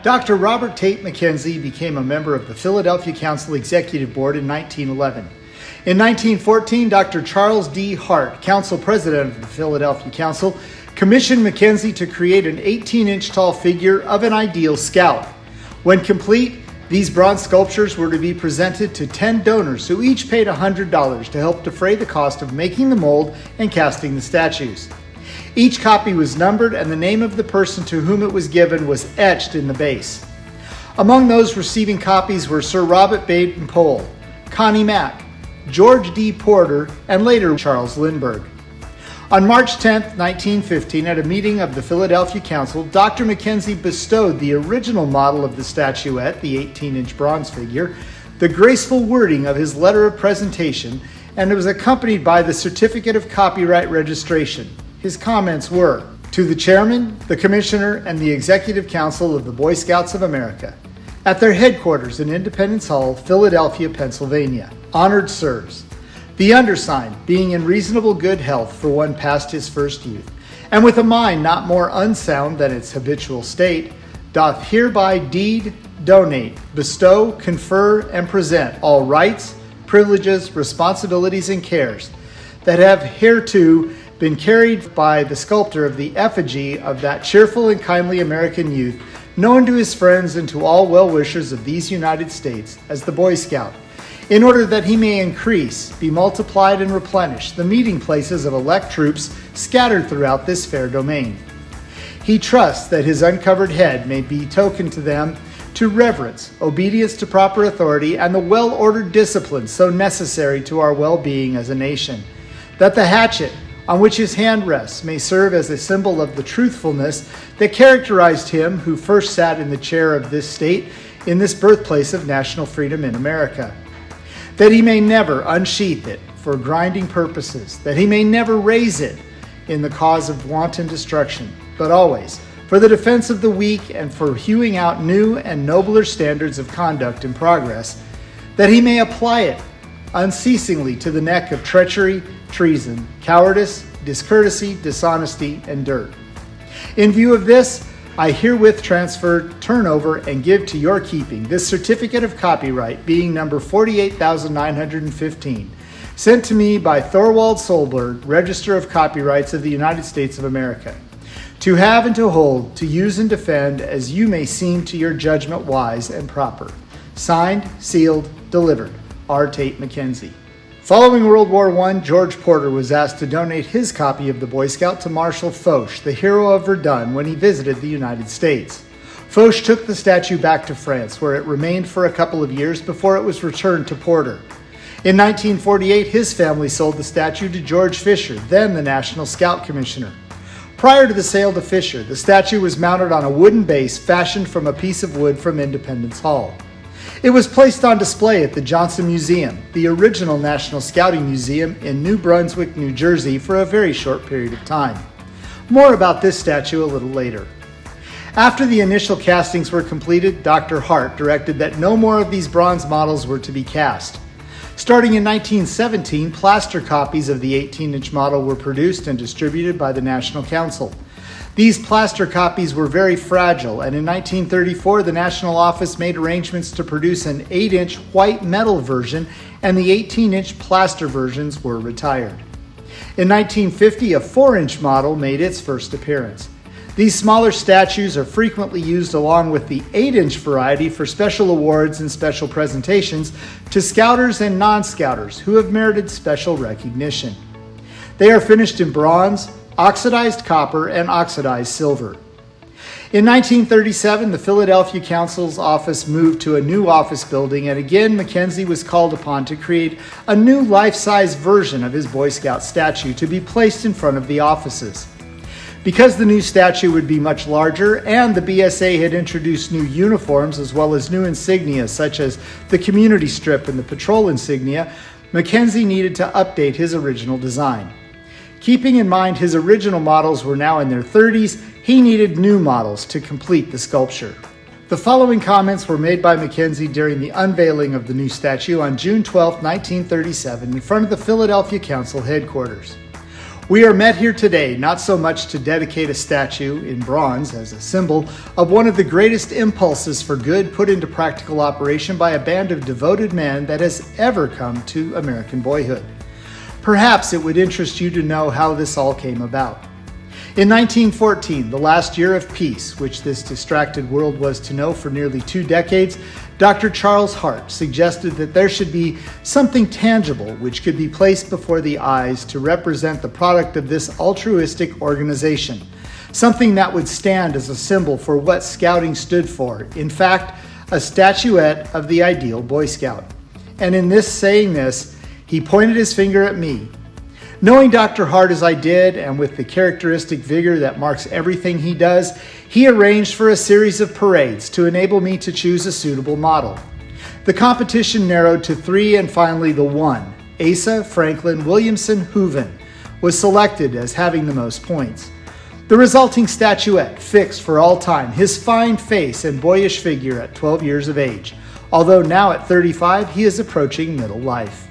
Dr. Robert Tait McKenzie became a member of the Philadelphia Council Executive Board in 1911. In 1914, Dr. Charles D. Hart, Council President of the Philadelphia Council, commissioned McKenzie to create an 18-inch tall figure of an ideal scout. When complete, these bronze sculptures were to be presented to 10 donors who each paid $100 to help defray the cost of making the mold and casting the statues. Each copy was numbered and the name of the person to whom it was given was etched in the base. Among those receiving copies were Sir Robert Baden-Powell, Connie Mack, George D. Porter, and later Charles Lindbergh. On March 10, 1915, at a meeting of the Philadelphia Council, Dr. McKenzie bestowed the original model of the statuette, the 18-inch bronze figure, the graceful wording of his letter of presentation, and it was accompanied by the certificate of copyright registration. His comments were, "To the Chairman, the Commissioner, and the Executive Council of the Boy Scouts of America, at their headquarters in Independence Hall, Philadelphia, Pennsylvania. Honored Sirs, the undersigned, being in reasonable good health for one past his first youth, and with a mind not more unsound than its habitual state, doth hereby deed, donate, bestow, confer, and present all rights, privileges, responsibilities, and cares that have hereto been carried by the sculptor of the effigy of that cheerful and kindly American youth, known to his friends and to all well-wishers of these United States as the Boy Scout, in order that he may increase, be multiplied, and replenish the meeting places of elect troops scattered throughout this fair domain. He trusts that his uncovered head may be token to them to reverence, obedience to proper authority, and the well-ordered discipline so necessary to our well-being as a nation, that the hatchet on which his hand rests may serve as a symbol of the truthfulness that characterized him who first sat in the chair of this state in this birthplace of national freedom in America. That he may never unsheath it for grinding purposes, that he may never raise it in the cause of wanton destruction, but always for the defense of the weak and for hewing out new and nobler standards of conduct and progress, that he may apply it unceasingly to the neck of treachery, treason, cowardice, discourtesy, dishonesty, and dirt. In view of this, I herewith transfer, turn over, and give to your keeping this certificate of copyright, being number 48,915, sent to me by Thorwald Solberg, Register of Copyrights of the United States of America, to have and to hold, to use and defend as you may seem to your judgment wise and proper. Signed, sealed, delivered, R. Tait McKenzie. Following World War I, George Porter was asked to donate his copy of the Boy Scout to Marshal Foch, the hero of Verdun, when he visited the United States. Foch took the statue back to France, where it remained for a couple of years before it was returned to Porter. In 1948, his family sold the statue to George Fisher, then the National Scout Commissioner. Prior to the sale to Fisher, the statue was mounted on a wooden base fashioned from a piece of wood from Independence Hall. It was placed on display at the Johnson Museum, the original National Scouting Museum in New Brunswick, New Jersey, for a very short period of time. More about this statue a little later. After the initial castings were completed, Dr. Hart directed that no more of these bronze models were to be cast. Starting in 1917, plaster copies of the 18-inch model were produced and distributed by the National Council. These plaster copies were very fragile, and in 1934, the National Office made arrangements to produce an 8-inch white metal version, and the 18-inch plaster versions were retired. In 1950, a 4-inch model made its first appearance. These smaller statues are frequently used along with the 8-inch variety for special awards and special presentations to scouters and non-scouters who have merited special recognition. They are finished in bronze, oxidized copper, and oxidized silver. In 1937, the Philadelphia Council's office moved to a new office building, and again McKenzie was called upon to create a new life-size version of his Boy Scout statue to be placed in front of the offices. Because the new statue would be much larger and the BSA had introduced new uniforms as well as new insignia such as the community strip and the patrol insignia, McKenzie needed to update his original design. Keeping in mind his original models were now in their 30s, he needed new models to complete the sculpture. The following comments were made by McKenzie during the unveiling of the new statue on June 12, 1937, in front of the Philadelphia Council headquarters. We are met here today not so much to dedicate a statue in bronze as a symbol of one of the greatest impulses for good put into practical operation by a band of devoted men that has ever come to American boyhood. Perhaps it would interest you to know how this all came about. In 1914, the last year of peace, which this distracted world was to know for nearly 2 decades, Dr. Charles Hart suggested that there should be something tangible which could be placed before the eyes to represent the product of this altruistic organization, something that would stand as a symbol for what Scouting stood for, in fact, a statuette of the ideal Boy Scout. And in saying this, he pointed his finger at me. Knowing Dr. Hart as I did, and with the characteristic vigor that marks everything he does, he arranged for a series of parades to enable me to choose a suitable model. The competition narrowed to 3 and finally the one, Asa Franklin Williamson Hooven, was selected as having the most points. The resulting statuette fixed for all time his fine face and boyish figure at 12 years of age, although now at 35 he is approaching middle life.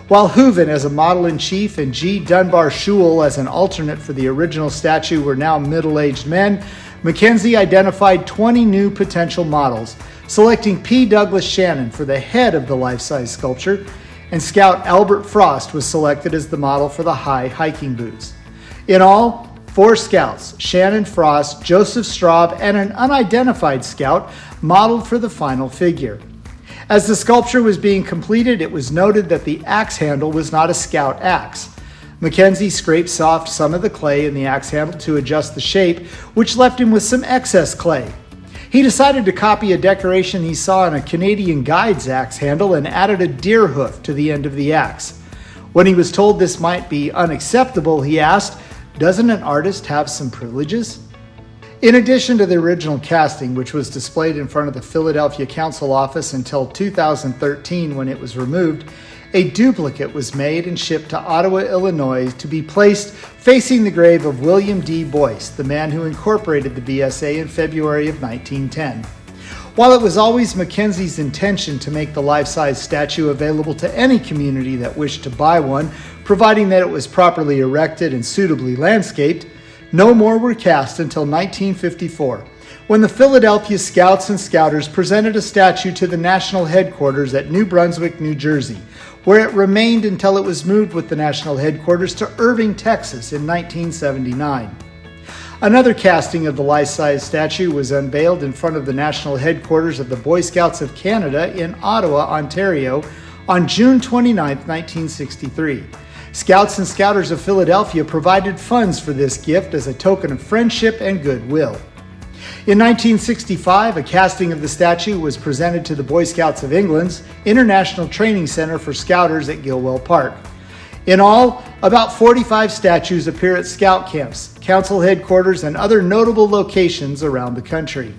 While Hooven as a model-in-chief and G. Dunbar Shule as an alternate for the original statue were now middle-aged men, McKenzie identified 20 new potential models, selecting P. Douglas Shannon for the head of the life-size sculpture, and Scout Albert Frost was selected as the model for the high hiking boots. In all, 4 scouts, Shannon, Frost, Joseph Straub, and an unidentified scout, modeled for the final figure. As the sculpture was being completed, it was noted that the axe handle was not a scout axe. McKenzie scraped soft some of the clay in the axe handle to adjust the shape, which left him with some excess clay. He decided to copy a decoration he saw on a Canadian guide's axe handle and added a deer hoof to the end of the axe. When he was told this might be unacceptable, he asked, "Doesn't an artist have some privileges?" In addition to the original casting, which was displayed in front of the Philadelphia Council office until 2013 when it was removed, a duplicate was made and shipped to Ottawa, Illinois to be placed facing the grave of William D. Boyce, the man who incorporated the BSA in February of 1910. While it was always McKenzie's intention to make the life-size statue available to any community that wished to buy one, providing that it was properly erected and suitably landscaped, no more were cast until 1954, when the Philadelphia Scouts and Scouters presented a statue to the national headquarters at New Brunswick, New Jersey, where it remained until it was moved with the national headquarters to Irving, Texas in 1979. Another casting of the life-size statue was unveiled in front of the national headquarters of the Boy Scouts of Canada in Ottawa, Ontario on June 29, 1963. Scouts and Scouters of Philadelphia provided funds for this gift as a token of friendship and goodwill. In 1965, a casting of the statue was presented to the Boy Scouts of England's International Training Center for Scouters at Gilwell Park. In all, about 45 statues appear at scout camps, council headquarters, and other notable locations around the country.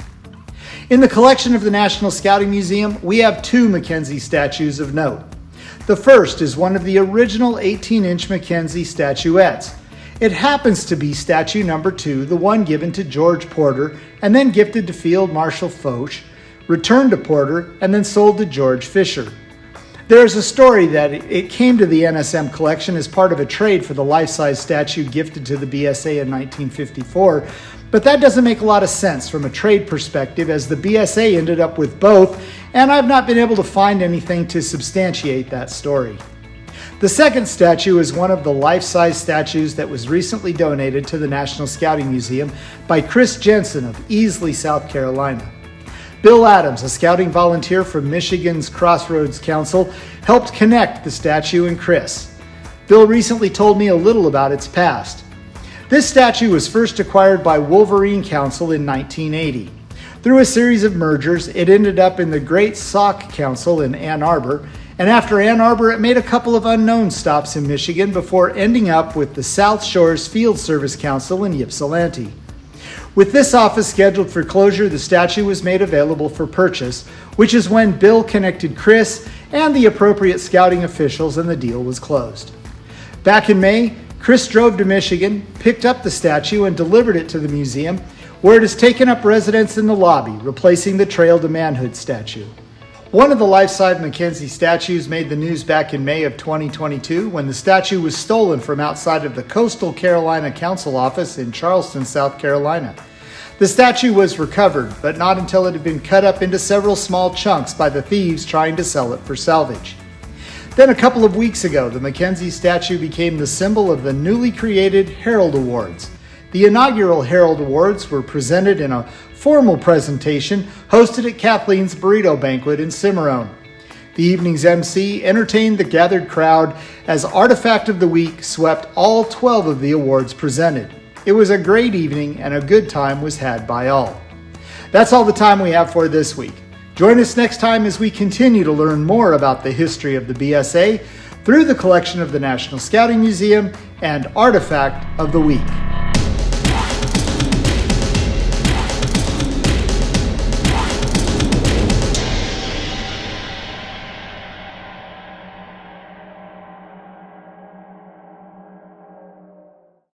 In the collection of the National Scouting Museum, we have 2 McKenzie statues of note. The first is one of the original 18-inch McKenzie statuettes. It happens to be statue number 2, the one given to George Porter and then gifted to Field Marshal Foch, returned to Porter, and then sold to George Fisher. There is a story that it came to the NSM collection as part of a trade for the life-size statue gifted to the BSA in 1954, but that doesn't make a lot of sense from a trade perspective, as the BSA ended up with both, and I've not been able to find anything to substantiate that story. The second statue is one of the life-size statues that was recently donated to the National Scouting Museum by Chris Jensen of Easley, South Carolina. Bill Adams, a scouting volunteer from Michigan's Crossroads Council, helped connect the statue and Chris. Bill recently told me a little about its past. This statue was first acquired by Wolverine Council in 1980. Through a series of mergers, it ended up in the Great Sauk Council in Ann Arbor, and after Ann Arbor, it made a couple of unknown stops in Michigan before ending up with the South Shores Field Service Council in Ypsilanti. With this office scheduled for closure, the statue was made available for purchase, which is when Bill connected Chris and the appropriate scouting officials, and the deal was closed. Back in May, Chris drove to Michigan, picked up the statue, and delivered it to the museum, where it has taken up residence in the lobby, replacing the Trail to Manhood statue. One of the life-size McKenzie statues made the news back in May of 2022 when the statue was stolen from outside of the Coastal Carolina Council office in Charleston, South Carolina. The statue was recovered, but not until it had been cut up into several small chunks by the thieves trying to sell it for salvage. Then a couple of weeks ago, the McKenzie statue became the symbol of the newly created Herald Awards. The inaugural Herald Awards were presented in a formal presentation hosted at Kathleen's Burrito Banquet in Cimarron. The evening's MC entertained the gathered crowd as Artifact of the Week swept all 12 of the awards presented. It was a great evening and a good time was had by all. That's all the time we have for this week. Join us next time as we continue to learn more about the history of the BSA through the collection of the National Scouting Museum and Artifact of the Week.